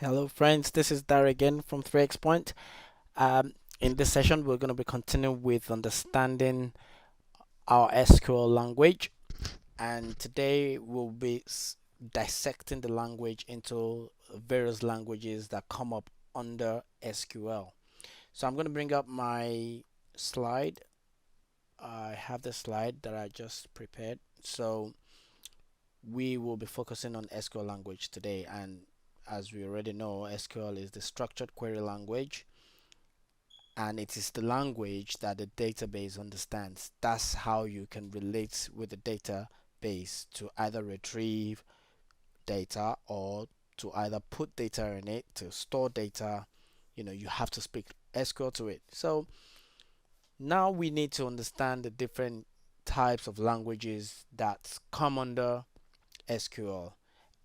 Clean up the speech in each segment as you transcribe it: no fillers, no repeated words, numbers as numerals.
Hello, friends. This is Dar again from 3X Point. In this session, we're going to be continuing with understanding our SQL language, and today we'll be dissecting the language into various languages that come up under SQL. So I'm going to bring up my slide. I have the slide that I just prepared. So we will be focusing on SQL language today, and as we already know, SQL is the structured query language, and it is the language that the database understands. That's how you can relate with the database to either retrieve data or to either put data in it, to store data. You have to speak SQL to it. So now we need to understand the different types of languages that come under SQL.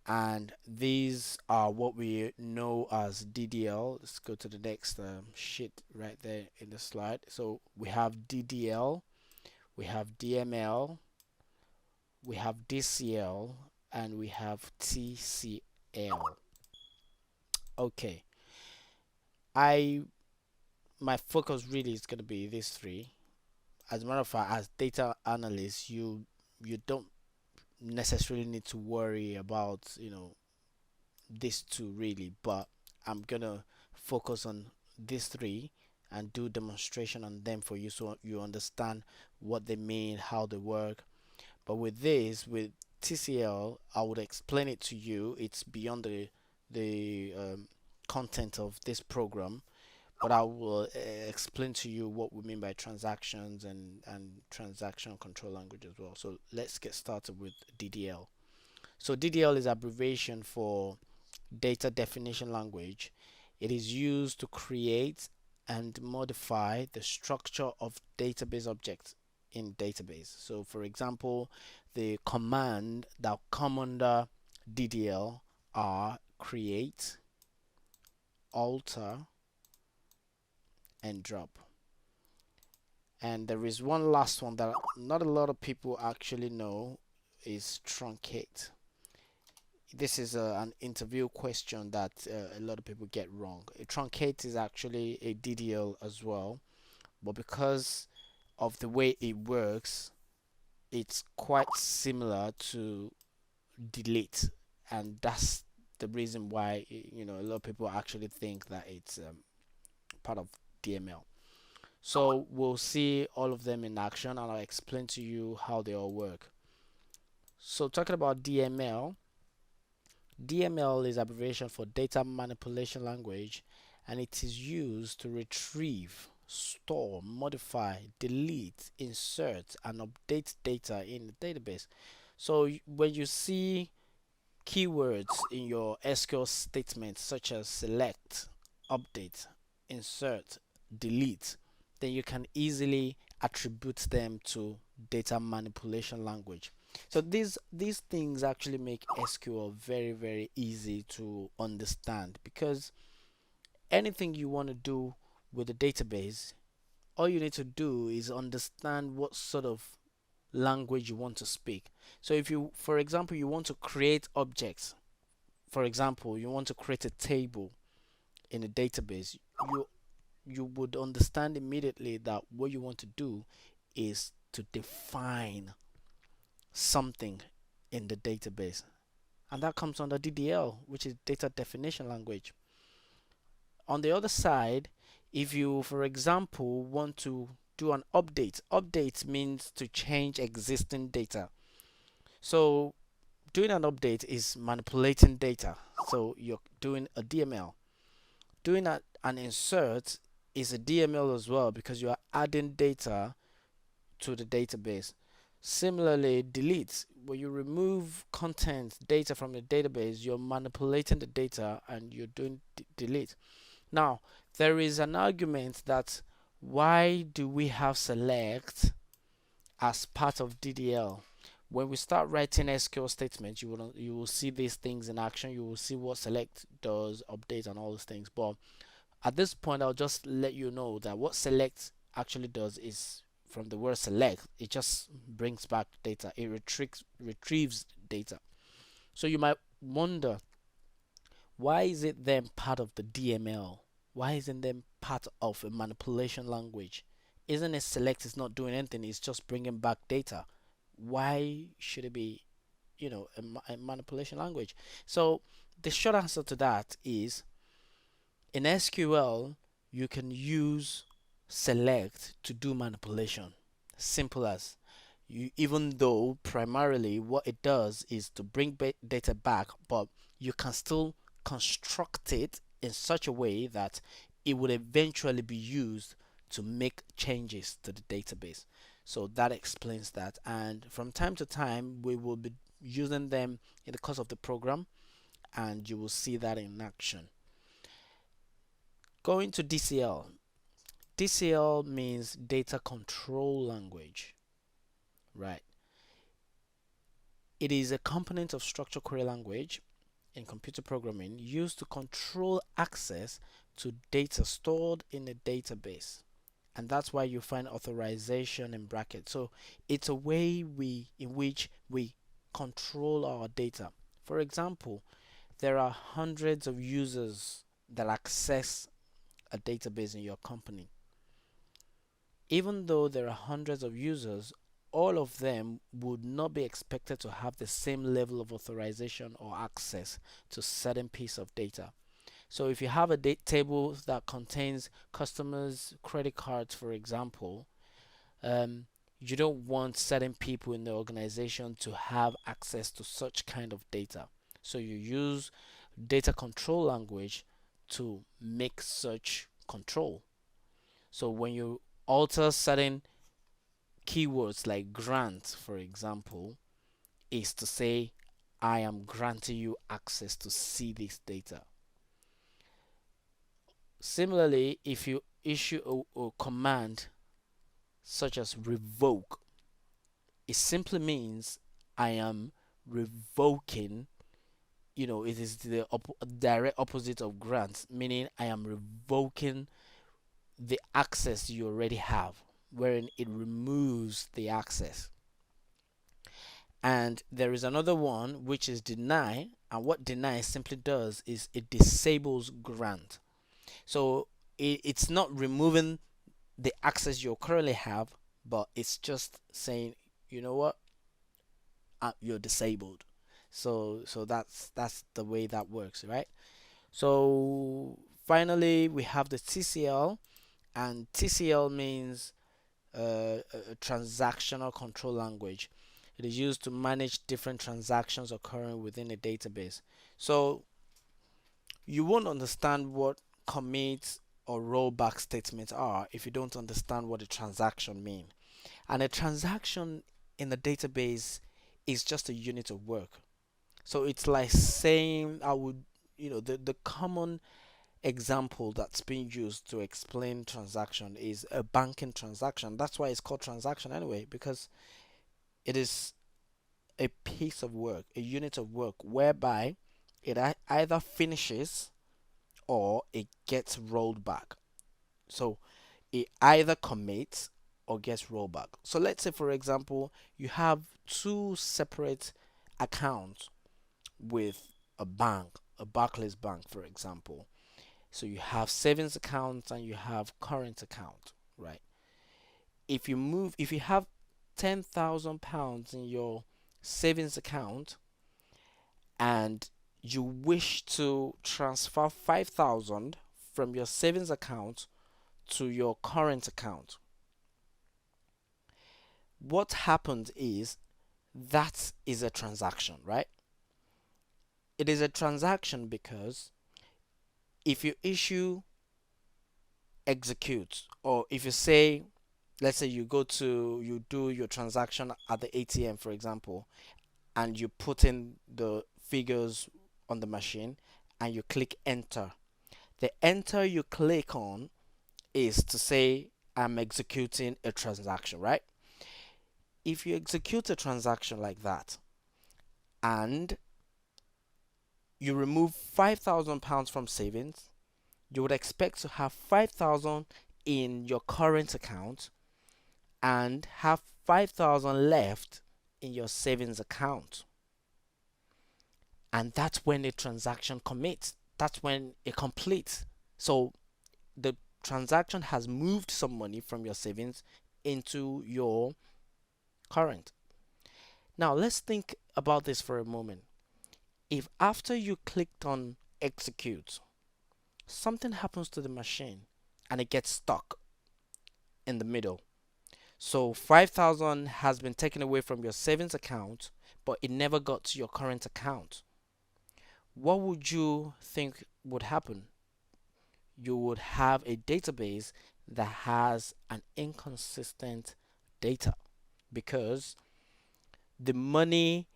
And these are what we know as DDL. Let's go to the next sheet right there in the slide. So we have DDL, we have DML, we have DCL, and we have TCL. Okay, I my focus really is going to be these three. As a matter of fact, as data analysts, you don't necessarily need to worry about these two really, but I'm gonna focus on these three and do demonstration on them for you so you understand what they mean, how they work. But with TCL, I would explain it to you. It's beyond the content of this program, but I will explain to you what we mean by transactions and transaction control language as well. So let's get started with DDL. So DDL is abbreviation for data definition language. It is used to create and modify the structure of database objects in database. So for example, the command that come under DDL are create, alter, and drop. And there is one last one that not a lot of people actually know is truncate. This is an interview question that a lot of people get wrong. A truncate is actually a DDL as well, but because of the way it works, it's quite similar to delete, and that's the reason why a lot of people actually think that it's part of DML. So we'll see all of them in action, and I'll explain to you how they all work. So talking about DML, DML is abbreviation for data manipulation language, and it is used to retrieve, store, modify, delete, insert, and update data in the database. So when you see keywords in your SQL statements such as select, update, insert, delete, then you can easily attribute them to data manipulation language. So these things actually make SQL very easy to understand, because anything you want to do with a database, all you need to do is understand what sort of language you want to speak. So if you, for example, you want to create objects, for example, you want to create a table in a database, you you would understand immediately that what you want to do is to define something in the database, and that comes under DDL, which is data definition language. On the other side, if you, for example, want to do an update means to change existing data. So doing an update is manipulating data. So you're doing a DML. Doing an insert is a DML as well, because you are adding data to the database. Similarly, delete, where you remove content data from the database, you're manipulating the data and you're doing delete. Now, there is an argument that why do we have select as part of DDL? When we start writing SQL statements, you will see these things in action. You will see what select does, update, and all those things. But at this point, I'll just let you know that what select actually does is, from the word select, it just brings back data. It retrieves data. So you might wonder, Why is it then part of the DML? Why isn't then part of a manipulation language? Isn't it select is not doing anything, it's just bringing back data? Why should it be, a manipulation language? So the short answer to that is in SQL, you can use select to do manipulation. Simple as. Even though primarily what it does is to bring data back, but you can still construct it in such a way that it would eventually be used to make changes to the database. So that explains that. And from time to time, we will be using them in the course of the program, and you will see that in action. Going to DCL. DCL means data control language, right? It is a component of structured query language in computer programming used to control access to data stored in a database. And that's why you find authorization in brackets. So it's a way in which we control our data. For example, there are hundreds of users that access a database in your company. Even though there are hundreds of users, all of them would not be expected to have the same level of authorization or access to certain piece of data. So if you have a table that contains customers' credit cards, for example, you don't want certain people in the organization to have access to such kind of data. So you use data control language to make such control. So when you alter certain keywords like grant, for example, is to say, I am granting you access to see this data. Similarly, if you issue a command such as revoke, it simply means I am revoking, it is the direct opposite of grant, meaning I am revoking the access you already have, wherein it removes the access. And there is another one which is deny, and what deny simply does is it disables grant. So it's not removing the access you currently have, but it's just saying, you know what, you're disabled. So that's the way that works, right? So finally we have the TCL, and TCL means a transactional control language. It is used to manage different transactions occurring within a database. So you won't understand what commits or rollback statements are if you don't understand what a transaction means. And a transaction in the database is just a unit of work. So it's like saying I would, the common example that's being used to explain transaction is a banking transaction. That's why it's called transaction anyway, because it is a piece of work, a unit of work whereby it either finishes or it gets rolled back. So it either commits or gets rolled back. So let's say, for example, you have two separate accounts with a bank, a Barclays Bank, for example. So you have savings account and you have current account, right? If you have £10,000 in your savings account and you wish to transfer 5,000 from your savings account to your current account, what happens is that is a transaction, right? It is a transaction because if you issue execute, or if you say, let's say you do your transaction at the ATM, for example, and you put in the figures on the machine and you click enter. The enter you click on is to say I'm executing a transaction, right? If you execute a transaction like that and you remove £5,000 from savings, you would expect to have 5,000 in your current account and have 5,000 left in your savings account. And that's when a transaction commits. that's when it completes. So the transaction has moved some money from your savings into your current. Now let's think about this for a moment. If after you clicked on execute, something happens to the machine and it gets stuck in the middle. So 5,000 has been taken away from your savings account, but it never got to your current account. What would you think would happen? You would have a database that has an inconsistent data because the money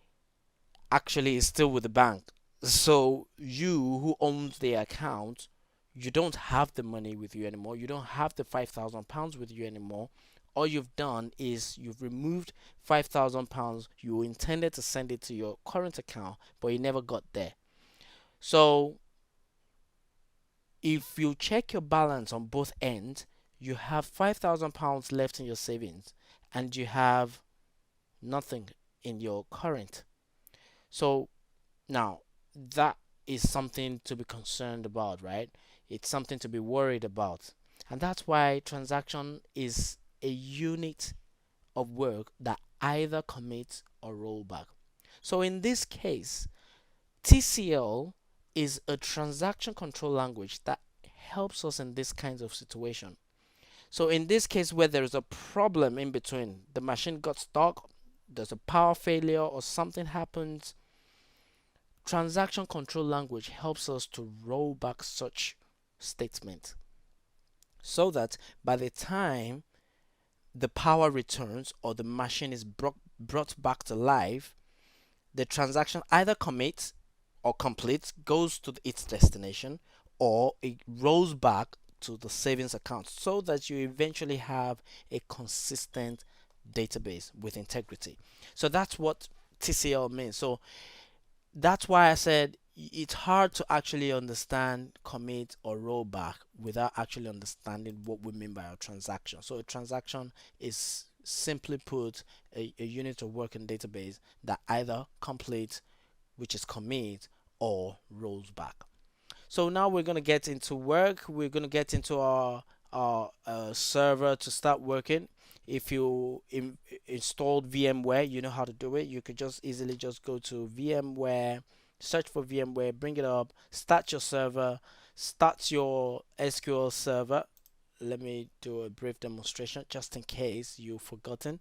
actually is still with the bank. So you who owns the account, you don't have the money with you anymore. You don't have the £5,000 with you anymore. All you've done is you've removed £5,000. You intended to send it to your current account, but it never got there. So if you check your balance on both ends, you have £5,000 left in your savings and you have nothing in your current. So now that is something to be concerned about, right? It's something to be worried about. And that's why transaction is a unit of work that either commits or roll back. So in this case, TCL is a transaction control language that helps us in this kinds of situation. So in this case where there is a problem in between, the machine got stuck, there's a power failure or something happens, transaction control language helps us to roll back such statement so that by the time the power returns or the machine is brought back to life, the transaction either commits or completes, goes to its destination, or it rolls back to the savings account so that you eventually have a consistent database with integrity. So that's what TCL means. So that's why I said it's hard to actually understand commit or rollback without actually understanding what we mean by a transaction. So a transaction is simply put a unit of work in database that either completes, which is commit, or rolls back. So now we're going to get into work. We're going to get into our server to start working. If you installed VMware, you know how to do it. You could just easily just go to VMware, search for VMware, bring it up, start your server, start your SQL server. Let me do a brief demonstration just in case you've forgotten.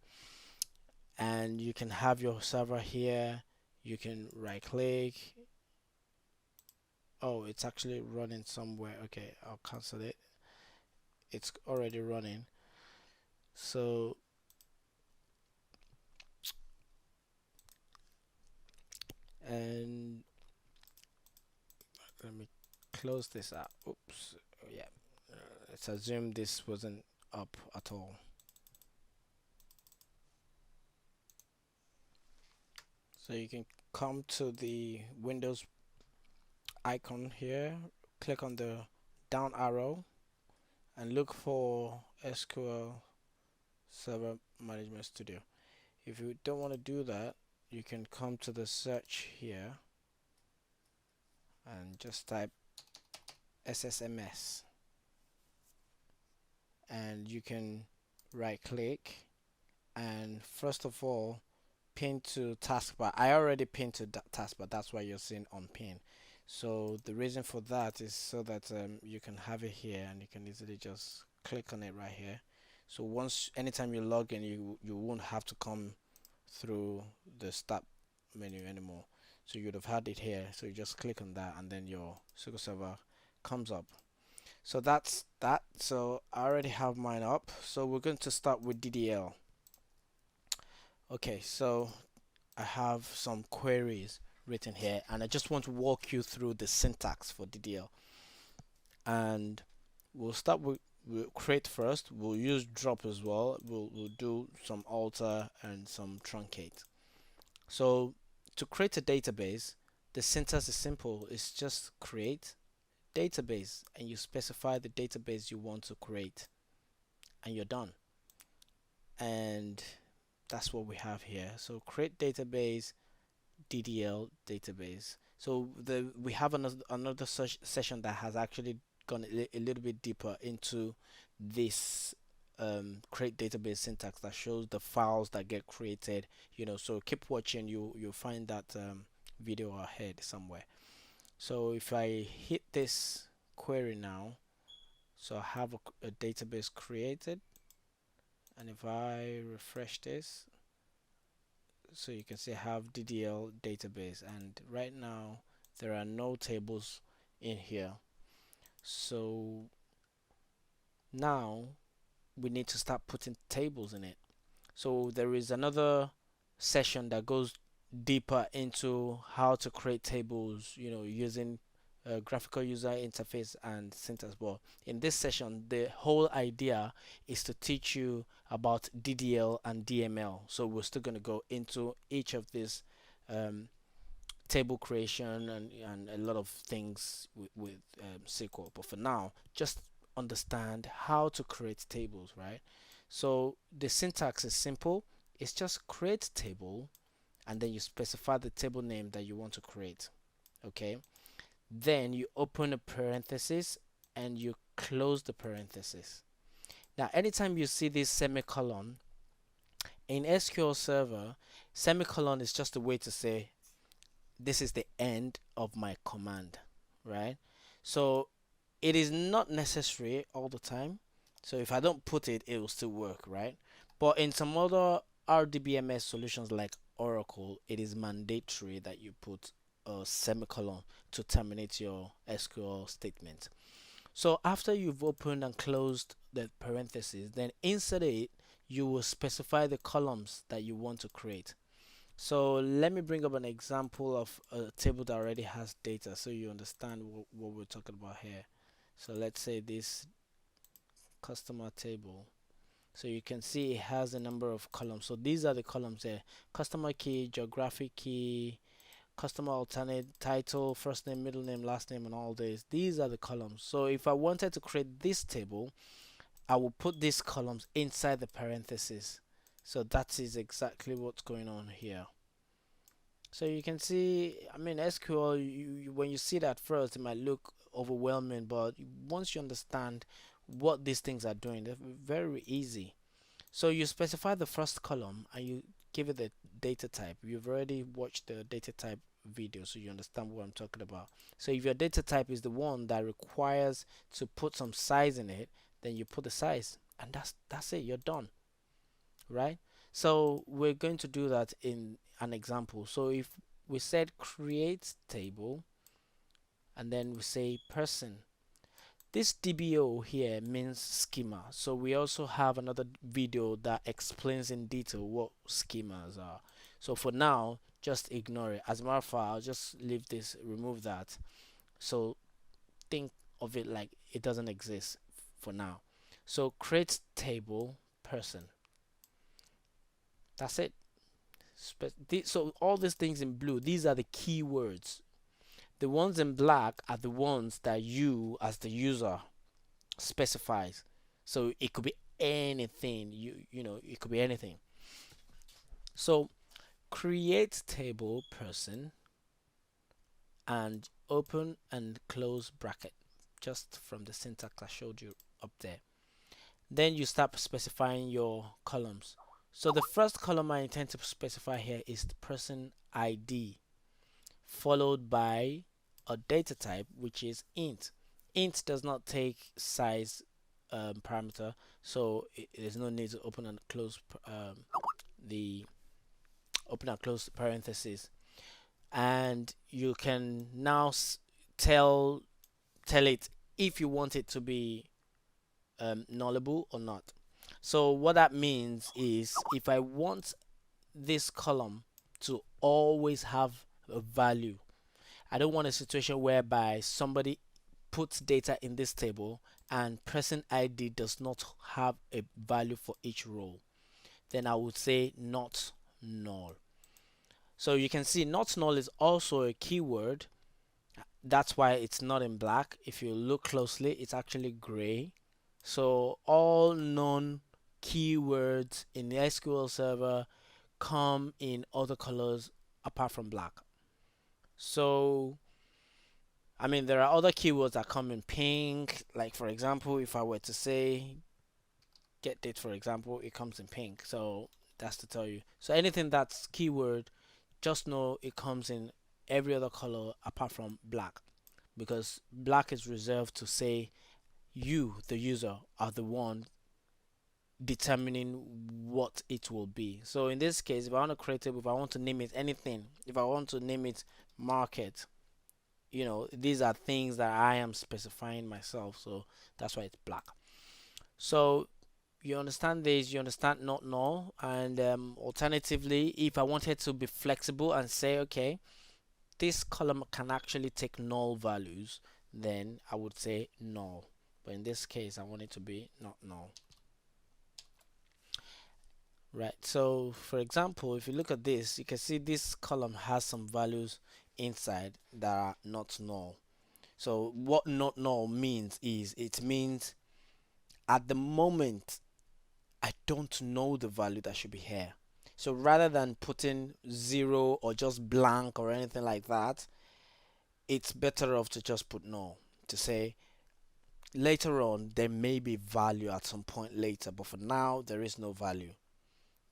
And you can have your server here. You can right click. Oh, it's actually running somewhere. Okay, I'll cancel it. It's already running. So and let me close this out. Oops. Oh, yeah. Let's assume this wasn't up at all. So you can come to the Windows icon here, click on the down arrow and look for SQL Server Management Studio. If you don't want to do that, you can come to the search here and just type SSMS and you can right click and first of all pin to taskbar. I already pinned to taskbar, that's why you're seeing on pin. So the reason for that is so that you can have it here and you can easily just click on it right here. So once anytime you log in, you won't have to come through the start menu anymore. So you'd have had it here, so you just click on that and then your SQL server comes up. So that's that. So I already have mine up, so we're going to start with DDL. Okay, so I have some queries written here and I just want to walk you through the syntax for DDL. And we'll start with we'll create first. We'll use drop as well. We'll do some alter and some truncate. So to create a database, the syntax is simple. It's just create database and you specify the database you want to create and you're done. And that's what we have here. So create database, DDL database. So we have another session that has actually gone a little bit deeper into this create database syntax that shows the files that get created. So keep watching. You'll find that video ahead somewhere. So if I hit this query now, so I have a database created, and if I refresh this, so you can see I have DDL database, and right now there are no tables in here. So now we need to start putting tables in it. So there is another session that goes deeper into how to create tables, using graphical user interface and syntax. But in this session, the whole idea is to teach you about DDL and DML. So we're still going to go into each of these um, table creation and a lot of things with SQL. But for now, just understand how to create tables, right? So the syntax is simple. It's just create table, and then you specify the table name that you want to create. Okay. Then you open a parenthesis and you close the parenthesis. Now, anytime you see this semicolon in SQL Server, semicolon is just a way to say this is the end of my command, right? So it is not necessary all the time. So if I don't put it, it will still work, right? But in some other RDBMS solutions like Oracle, it is mandatory that you put a semicolon to terminate your SQL statement. So after you've opened and closed the parentheses, then inside it, you will specify the columns that you want to create. So let me bring up an example of a table that already has data so you understand what we're talking about here. So let's say this customer table. So you can see it has a number of columns. So these are the columns there: customer key, geographic key, customer alternate, title, first name, middle name, last name, and all this. These are the columns. So if I wanted to create this table, I will put these columns inside the parentheses. So that is exactly what's going on here. So you can see, I mean, SQL, when you see that first, it might look overwhelming, but once you understand what these things are doing, they're very easy. So you specify the first column and you give it the data type. You've already watched the data type video, so you understand what I'm talking about. So if your data type is the one that requires to put some size in it, then you put the size, and that's it. You're done, right? So we're going to do that in an example. So if we said create table and then we say person, this DBO here means schema. So we also have another video that explains in detail what schemas are. So for now, just ignore it. As a matter of fact, I'll just leave this, remove that. So think of it like it doesn't exist for now. So create table person. That's it. So all these things in blue, these are the keywords. The ones in black are the ones that you as the user specifies. So it could be anything. It could be anything. So create table person and open and close bracket, just from the syntax I showed you up there. Then you start specifying your columns. So the first column I intend to specify here is the person ID, followed by a data type which is int. Int does not take size parameter, so there's no need to open and close the open and close parentheses. And you can now tell it if you want it to be nullable or not. So what that means is if I want this column to always have a value, I don't want a situation whereby somebody puts data in this table and person ID does not have a value for each row. Then I would say not null. So you can see not null is also a keyword. That's why it's not in black. If you look closely, it's actually gray. So all known keywords in the SQL Server come in other colors apart from black. So I mean, there are other keywords that come in pink. Like for example, if I were to say get date, for example, it comes in pink. So that's to tell you. So anything that's keyword, just know it comes in every other color apart from black, because black is reserved to say you, the user, are the one determining what it will be. So in this case, if I want to create it, if I want to name it anything, if I want to name it market, these are things that I am specifying myself. So that's why it's black. So you understand this, you understand not null, and alternatively, if I wanted to be flexible and say, okay, this column can actually take null values, then I would say null. But in this case, I want it to be not null. Right, so for example, if you look at this, you can see this column has some values inside that are not null. So what not null means is, it means at the moment I don't know the value that should be here. So rather than putting 0 or just blank or anything like that, it's better off to just put null, to say later on there may be value at some point later, but for now there is no value.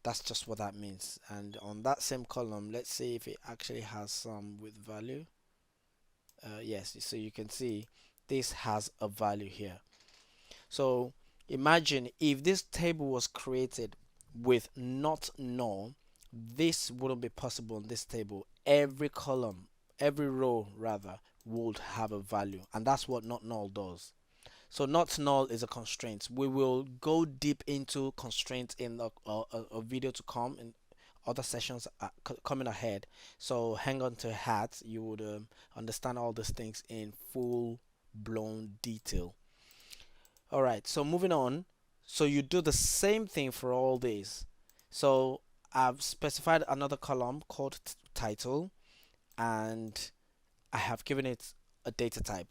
That's just what that means. And on that same column, let's see if it actually has some with value. Yes, so you can see this has a value here. So imagine if this table was created with not null, this wouldn't be possible in this table. Every column, every row rather, would have a value, and that's what not null does. So not null is a constraint. We will go deep into constraints in a video to come, in other sessions coming ahead. So hang on to your hat. You would understand all these things in full blown detail. All right, so moving on. So you do the same thing for all these. So I've specified another column called title, and I have given it a data type.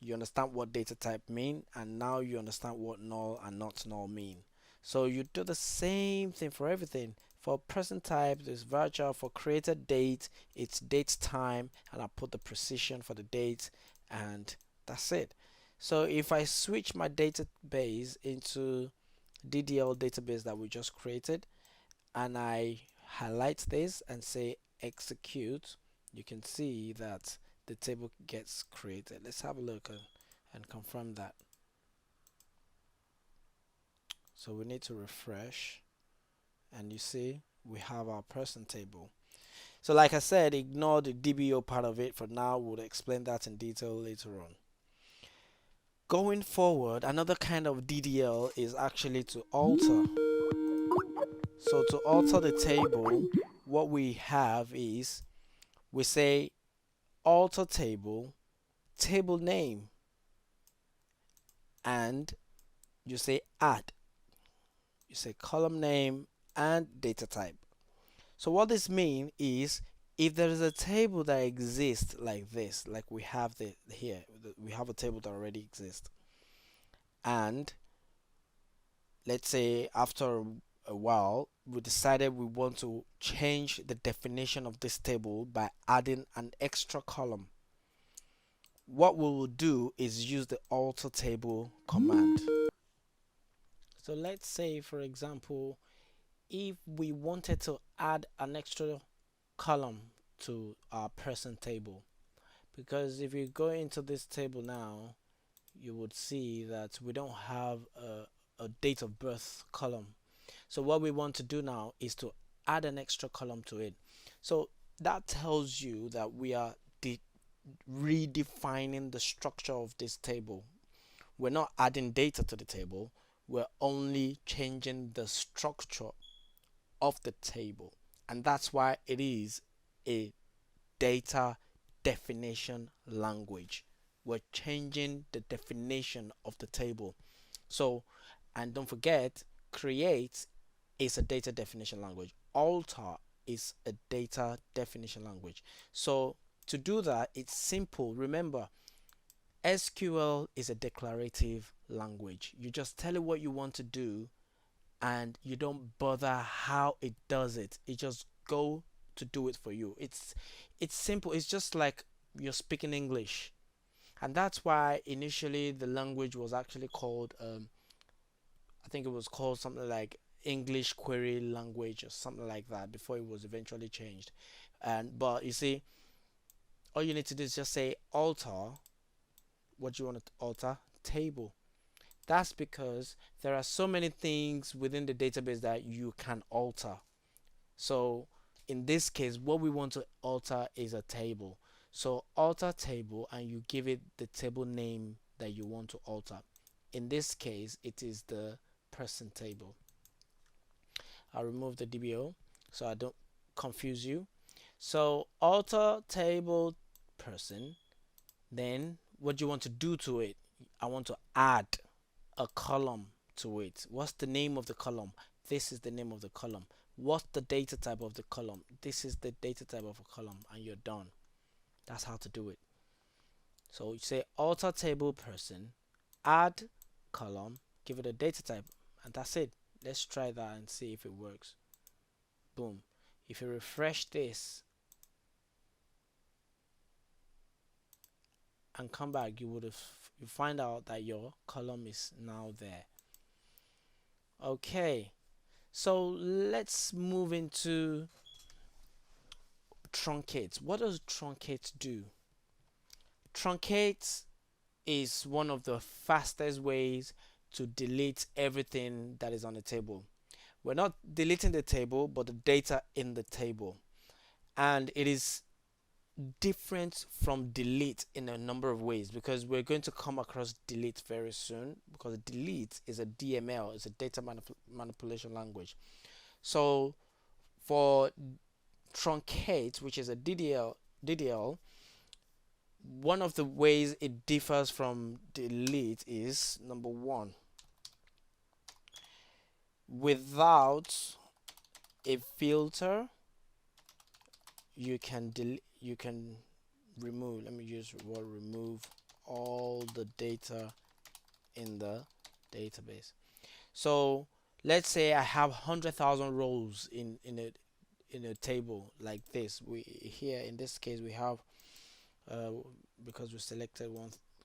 You understand what data type mean, and now you understand what null and not null mean. So you do the same thing for everything. For present type, there's virtual. For created date, it's date time, and I put the precision for the date, and that's it. So if I switch my database into DDL database that we just created, and I highlight this and say execute, you can see that the table gets created. Let's have a look and confirm that. So we need to refresh, and you see we have our person table. So like I said, ignore the DBO part of it for now. We'll explain that in detail later on. Going forward, another kind of DDL is actually to alter. So to alter the table, what we have is, we say alter table, table name, and you say add. You say column name and data type. So what this means is, if there is a table that exists like this, like we have here, we have a table that already exists, and let's say after a while we decided we want to change the definition of this table by adding an extra column, what we will do is use the alter table command. So let's say, for example, if we wanted to add an extra column to our person table, because if you go into this table now, you would see that we don't have a date of birth column. So what we want to do now is to add an extra column to it. So that tells you that we are redefining the structure of this table. We're not adding data to the table, we're only changing the structure of the table, and that's why it is a data definition language. We're changing the definition of the table. So, and don't forget, create is a data definition language, alter is a data definition language. So to do that, it's simple. Remember, SQL is a declarative language. You just tell it what you want to do, and you don't bother how it does it. It just go to do it for you. It's simple. It's just like you're speaking English. And that's why initially the language was actually called I think it was called something like English query language or something like that before it was eventually changed. And but you see, all you need to do is just say alter what you want to alter table. That's because there are so many things within the database that you can alter. So in this case, what we want to alter is a table. So alter table, and you give it the table name that you want to alter. In this case, it is the person table. I'll remove the DBO so I don't confuse you. So alter table person. Then what do you want to do to it? I want to add a column to it. What's the name of the column? This is the name of the column. What's the data type of the column? This is the data type of a column, and you're done. That's how to do it. So you say alter table person, add column, give it a data type, and that's it. Let's try that and see if it works. Boom. If you refresh this and come back, you find out that your column is now there. Okay, so let's move into truncate. What does truncate do? Truncate is one of the fastest ways to delete everything that is on the table. We're not deleting the table, but the data in the table. And it is different from delete in a number of ways, because we're going to come across delete very soon, because delete is a DML, it's a data manipulation language. So for truncate, which is a DDL, one of the ways it differs from delete is number one, without a filter you can remove, let me use the word remove, all the data in the database. So let's say I have 100,000 rows in a table like this. We here in this case we have because we selected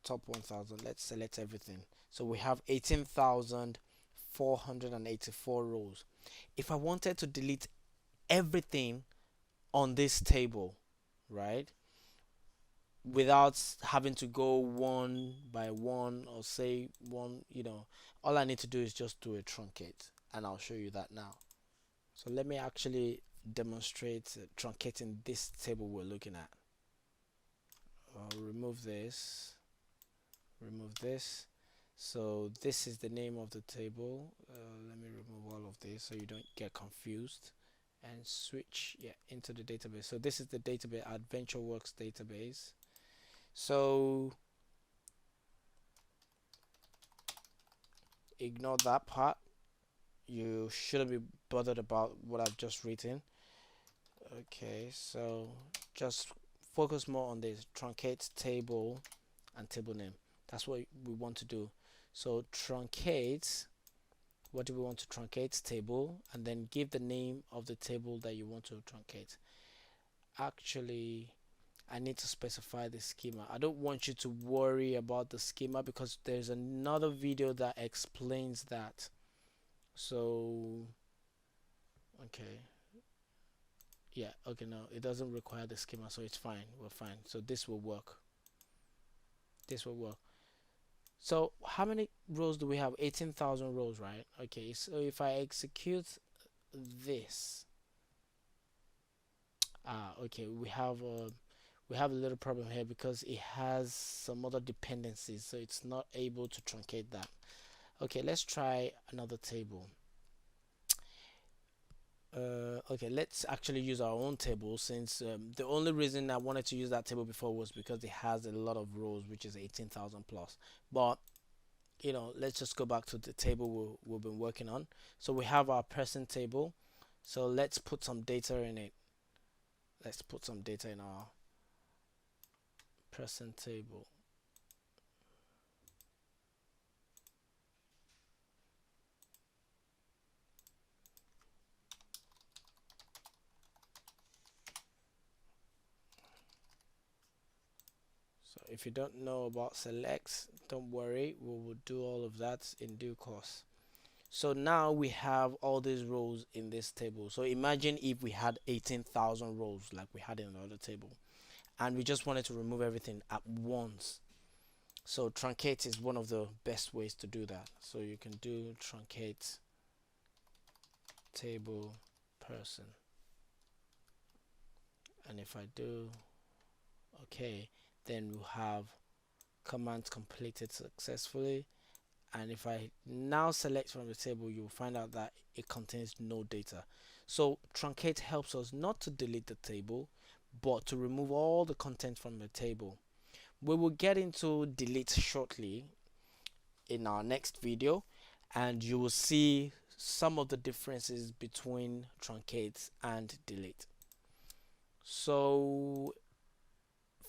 top 1,000, let's select everything. So we have 18,484 rows. If I wanted to delete everything on this table, right, without having to go one by one or say one, all I need to do is just do a truncate, and I'll show you that now. So let me actually demonstrate truncating this table we're looking at. I'll remove this. So this is the name of the table. Let me remove all of this so you don't get confused, and switch into the database. So this is the database, AdventureWorks database. So ignore that part. You shouldn't be bothered about what I've just written. Okay, so just focus more on this truncate table and table name. That's what we want to do. So truncate, what do we want to truncate? Table, and then give the name of the table that you want to truncate. Actually, I need to specify the schema. I don't want you to worry about the schema because there's another video that explains that. So okay, okay, no, it doesn't require the schema, so it's fine, we're fine. So this will work. So how many rows do we have? 18,000 rows, right? Okay, so if I execute this, okay, we have a little problem here because it has some other dependencies, so it's not able to truncate that. Okay, let's try another table. Okay, let's actually use our own table, since the only reason I wanted to use that table before was because it has a lot of rows, which is 18,000 plus. But let's just go back to the table we've been working on. So we have our person table, so let's put some data in it. Let's put some data in our person table. So if you don't know about selects, don't worry, we will do all of that in due course. So now we have all these rows in this table. So imagine if we had 18,000 rows like we had in the other table, and we just wanted to remove everything at once. So truncate is one of the best ways to do that. So you can do truncate table person, and if I do okay, then we'll have command completed successfully. And if I now select from the table, you'll find out that it contains no data. So truncate helps us not to delete the table, but to remove all the content from the table. We will get into delete shortly in our next video, and you will see some of the differences between truncate and delete. So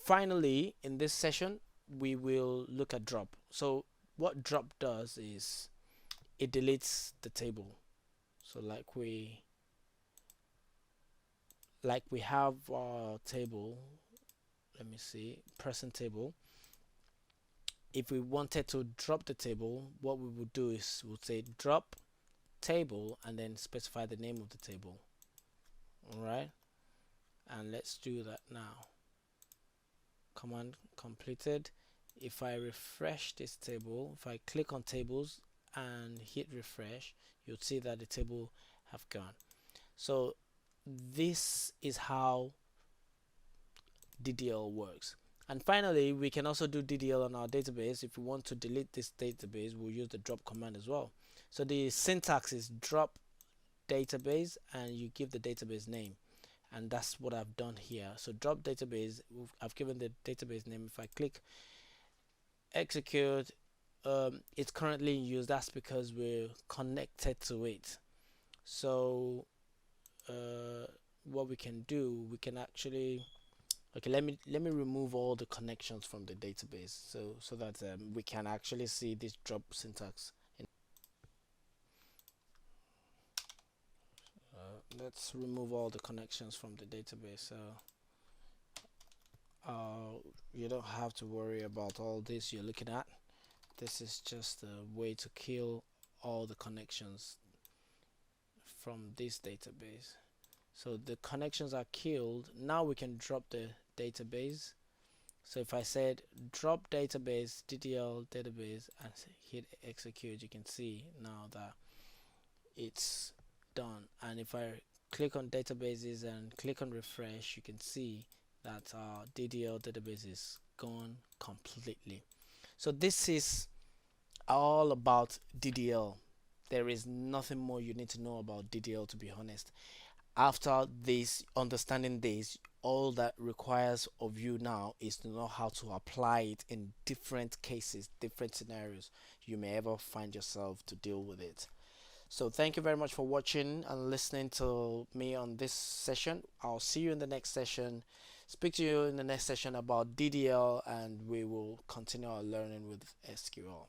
finally, in this session, we will look at drop. So what drop does is it deletes the table. So like we have our table, let me see, person table. If we wanted to drop the table, what we would do is we'll say drop table and then specify the name of the table. All right, and let's do that now. Command completed. If I refresh this table, if I click on tables and hit refresh, you'll see that the table have gone. So this is how DDL works. And finally, we can also do DDL on our database. If we want to delete this database, we'll use the drop command as well. So the syntax is drop database and you give the database name, and that's what I've done here. So drop database, I've given the database name. If I click execute, it's currently in use. That's because we're connected to it. So what we can do, we can actually, okay, let me remove all the connections from the database so that we can actually see this drop syntax. Let's remove all the connections from the database. So you don't have to worry about all this you're looking at. This is just a way to kill all the connections from this database. So the connections are killed. Now we can drop the database. So if I said drop database, DDL database, and hit execute, you can see now that it's done. And if I click on databases and click on refresh, you can see that our DDL database is gone completely. So this is all about DDL. There is nothing more you need to know about DDL, to be honest. After this, understanding this, all that requires of you now is to know how to apply it in different cases, different scenarios you may ever find yourself to deal with it. So thank you very much for watching and listening to me on this session. I'll see you in the next session. Speak to you in the next session about DDL, and we will continue our learning with SQL.